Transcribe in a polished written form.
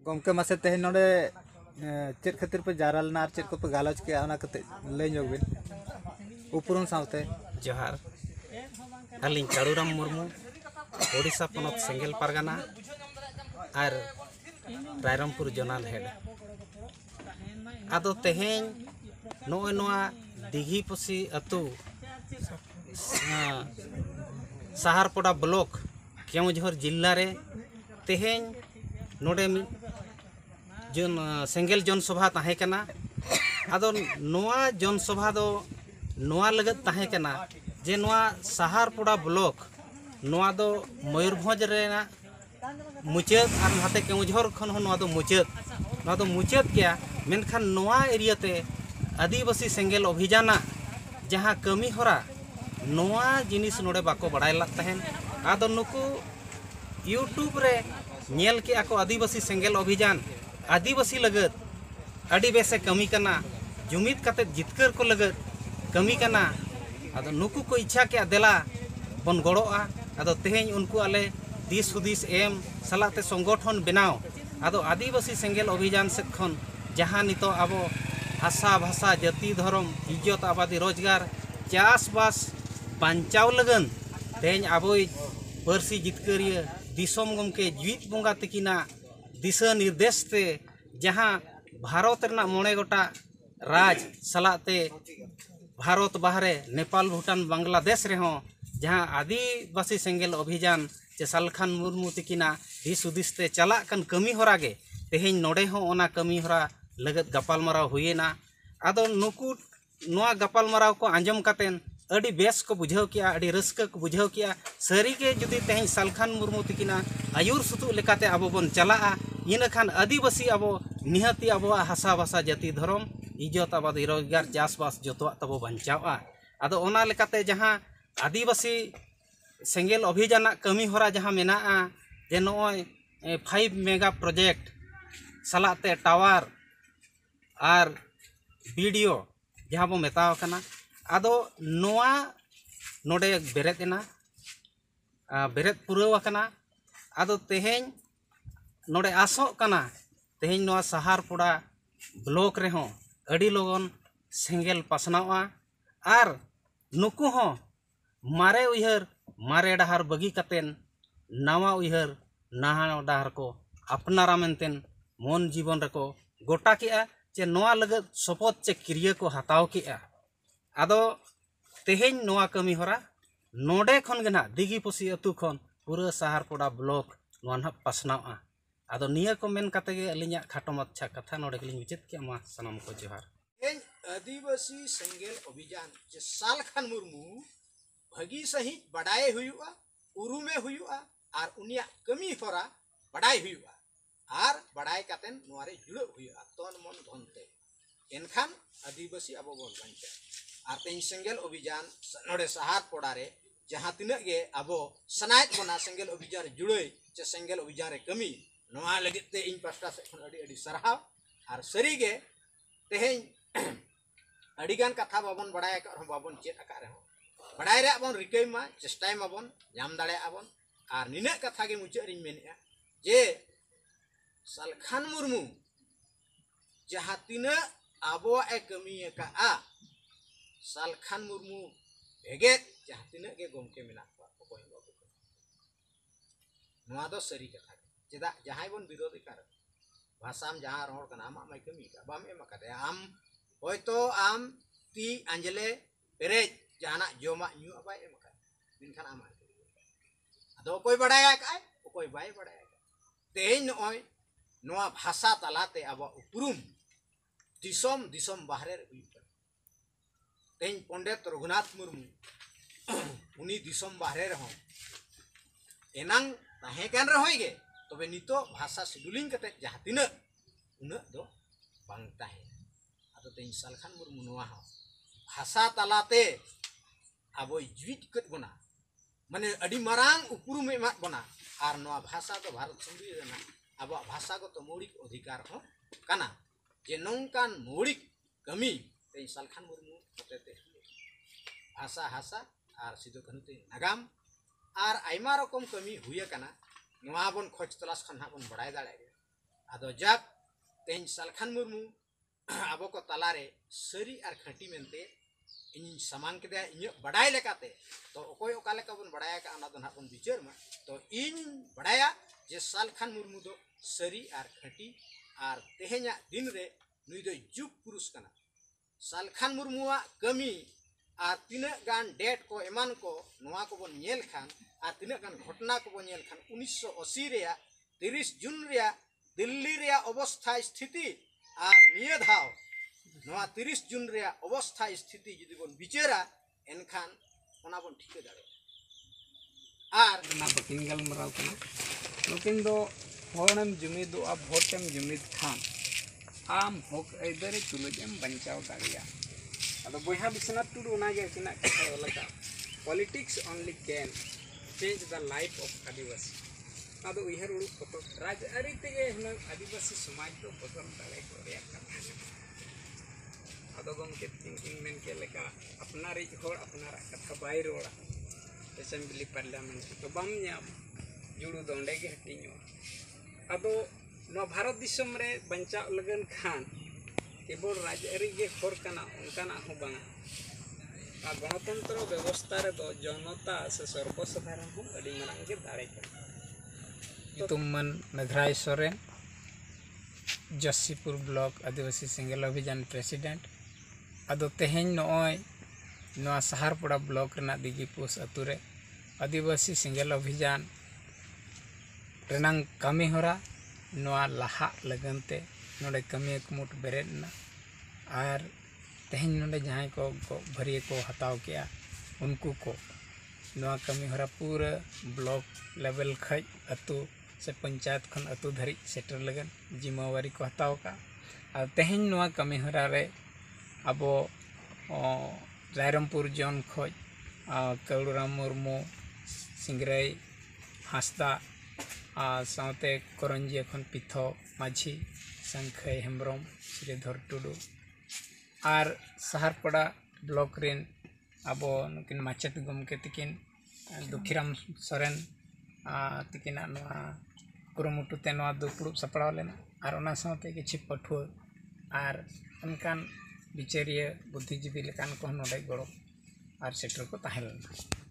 गमके मासे तेहन नोडे चेक खातिर पे जारालना और चेक को पे गालोच के आना कते ले जोग बिन उपरुम सावते जोहार अलिंग काड़ूराम मुर्मू ओडिशा पनत सेंगेल पारगाना और रायरमपुर जोनाल हेड आदो तेहें नोए नोआ दिघी पसी अतु सहारपड़ा ब्लॉक केवझर जिला रे तेहें नोडे जन सेंगेल जनसभा ताहे कना आदो नोआ जनसभा दो नोआ लगत ताहे कना जे नोआ सहारपड़ा ब्लॉक नोआ दो मयूरभंज रेना मुचाद और नाते केवझर खन हो नोआ दो मुचाद क्या मेनखान नोआ एरिया ते आदिवासी सेंगेल अभियान जहाँ कमी हरा नोआ जिनिस नोडे बाको बड़ाय लग तहन आदो नुकु यूट्यूब रे नेल के आको आदिवासी सेंगेल अभियान आदिवासी लगत अड़ी बेसे कमी कना जुमिद कते जितकर को लगत कमी कना आदो नुकु को इच्छा के देला बन गड़ोआ आदो तेहें उनको आले दिस हुदिस एम सलाते संगठन बनाव आदो आदिवासी सेंगेल अभियान से खन जहाँ नितो आबो भाषा भाषा जाति धर्म इज्जत आबादी रोजगार चासबास बांचाव लगन तेहें आबोई पार्सी जितकरिया दिसोम गमके जीवित बंगा तकिना दिशा निर्देश ते जहाँ भारत रना मोड़े गोटा राज सलाते भारत बाहरे नेपाल भूटान बांग्लादेश रेहों जहाँ आदिवासी सेंगेल अभियान चे सालखान मुर्मू तकिना दिस हुदिस ते चला कन कमी हरा गे तेहें नोडे हों ओना कमी हरा लगत गपालमाराव हुएना आदो नुकु नोआ गपालमाराव को आंजम कातेन अड़ी बेस को बुझाव किया अड़ी रस्क को बुझाव किया सारी के जुदी तेहें सालखान मुर्मू तकिना आयुर सुतु लेकाते आबो बन चला इन खान आदिवासी आबो निहती आबो हासा भाषा जाति धर्म इज्जत आबादी रोजगार चासबास जतवा तबो बंचावा आदो ओना लेकाते जहाँ आदिवासी सेंगेल अभियान कमी हरा जहाँ मेना जे नोय 5 मेगा प्रोजेक्ट सलाते टावर और वीडियो जहाँ बो मेताव कना आदो नोआ नोडे बेरेतना बेरेत पुराव कना आदो तेहें नोडे आसो कना तेहें नोआ सहारपड़ा ब्लॉक रेहों अड़ी लोगन सेंगेल पासनावा और नुकु हों मारे उयहर मारे डाहर बगी कतेन नवा उयहर नहा डाहर को अपनारा मेनतेन मन जीवन रको गोटा किया चे नोआ लगत शपथ चे क्रिया को हताव किया आदो तेहें नोआ कमी हरा नोडे खन गना दिगी पसी अतु खन पूरा सहारपड़ा ब्लॉक नोआ ना पासनावा आदो निया को मेन कते गे अलिया खाटो मच्छा कथा नोडे गलिं विचित के मा सनम को जोहार आदिवासी सेंगेल अभियान चे सालखान मुर्मू भगी सही बड़ाए हुआ उरुमे हुआ और उनिया कमी हरा बड़ाई हुआ और बड़ाई कातेन नोआरे जुड़ हुआ तन मन धनते एनखान आदिवासी अब बन बंचा और तेन सेंगेल अभियान नोडे सहारपड़ा रे जहाँ तिना गे अब सनायत बना सेंगेल अभियान जुड़े चे सेंगेल अभियान रे कमी नोआ लगते इन पास्टा से खन अड़ी सरहाव और सरी गे तेहें अड़ीगान कथा बाबन बड़ाय का बाबन चेक आका रहो बड़ाय रे बन रिकई मा चेष्टाय माबन जाम दाड़े आबन और निना कथा गे मुचाद रिन मेनेआ जे सालखान मुर्मू जहाँ तिना आबो ए कमी का सालखान मुर्मू भेगेत जहाँ तिना गे गमके मेना अकोय बाबू नोआ दो सरी कथा चेदा जहाँ बन विरोधी कार भाषाम जहाँ रोड कना आमा माय कमी का बाम एम काते आम होयतो आम ती अंजले पेरेज जहाना जोमा न्यू अबाय एम का मिनखान आमा अदो कोई बड़ाया का कोई बाय बड़ाया तेहें नोय नोआ भाषा तालाते अब उपरुम दिसोम दिसोम बाहरे हुई तेहें पंडित रघुनाथ मुर्मू उनी दिसोम बाहरे रहो एनांग ताहे कान रहोय गे तबे नितो भाषा शेड्यूलिंग कते जहाँ तिना उना दो बांग ताहे आदो तेहें सालखान मुर्मू नोआ हो भाषा तालाते अब जीवित कत बना माने अड़ी मारांग उपरुम एमात बना और नोआ भाषा तो भारत संविधान रेना अब भाषा को तो मौलिक अधिकार हो कना जे नौकान मौलिक कमी तेहें सालखान मुर्मू होतेते भाषा हासा और सिदो कानुते नागाम और आयमा रकम कमी हुए कना नोआ बन खोज तलाश खन हा बन बड़ाय दाड़े आदो जब तेन सालखान मुर्मू अब को तलारे सरी और खटी मेनते इन सामान के इन बड़ाई लेकाते तो अकोय ओका लेका बन बड़ाया का अना तो ना बन विचार में तो इन बड़ाया जे सालखान मुर्मू दो सरी और खटी और तेहेnya दिन रे नुई दो जुग पुरुष कना सालखान मुर्मुआ कमी और तीना गान डेट को एमान को नोआ को बन नेल खान और तीना गान घटना को बन नेल खान 1980 रे 30 जून रे दिल्ली रे अवस्था स्थिति और निये धाव नोआ 30 जून रे अवस्था स्थिति जुदी बन विचारा एनखान ओना बन ठीक दाड़े और ना बकिन गलमराव कना लेकिन दो होरम जुमिदो अब भोटम जुमिद खान आम होक ऐदरे तुलजम बंचाव दाड़िया अदो बोहा बिस्वनाथ टुडू ओनागे किना कथा लगा politics only can change the life of Adivasi अदो उहर उडू फोटो राजआरी तेगे हन आदिवासी समाज दो बदल दाड़े को रे कथा अदो गमके थिंकिंग मेन के लेका अपना रिज होड़ अपना कथा बाय रोड़ा असेंबली पार्लियामेंट तो बम न्याम जुड़ू दोंडे के हटिño अदो नो भारत दिसम रे बंचा लगन खान केवल राजआरी के होर कना उनकाना हो बांगा आ गणतंत्र व्यवस्था रे दो जनता से सर्वसाधारण हो अडी मांग के दाड़े के तुमन मेघराज सोरेन जसीपुर ब्लॉक आदिवासी सिंगल अभियान प्रेसिडेंट अदो तेहेन नय नोआ सहारपड़ा ब्लॉक रेना दिगीपुस अतुरे आदिवासी सिंगल अभियान रेनांग कामी होरा नोआ लाहा लगनते नोडे कमी कुमुट बेरेना और तेहेन नोडे जहां को भरिए को हताव किया उनको को नोआ कमी होरा पूरा ब्लॉक लेवल खज अतु से पंचायत खन अतु धरी सेटर लगन जिम्मेवारी को हताव का और तेहेन नोआ कमी होरा रे अबो रायरमपुर जोन खोज कौड़राम मुर्मू सिंगराई हांसदा साथे करंजी खन पिथो माझी संखय हेम्ब्रम श्रीधर टुडू और सहारपड़ा ब्लॉक रेन अबो नुकिन माचेत गमके तिकिन दुखीराम सोरेन तिकिना नोआ कुरुमुटुते नोआ दुपुड़ सपड़ाव लेना और ओना साथे किछि पठुआ और अनकान विचारिया बुद्धिजीवी लेकान को नोडे गड़ो और सेटर को ताहें लेना।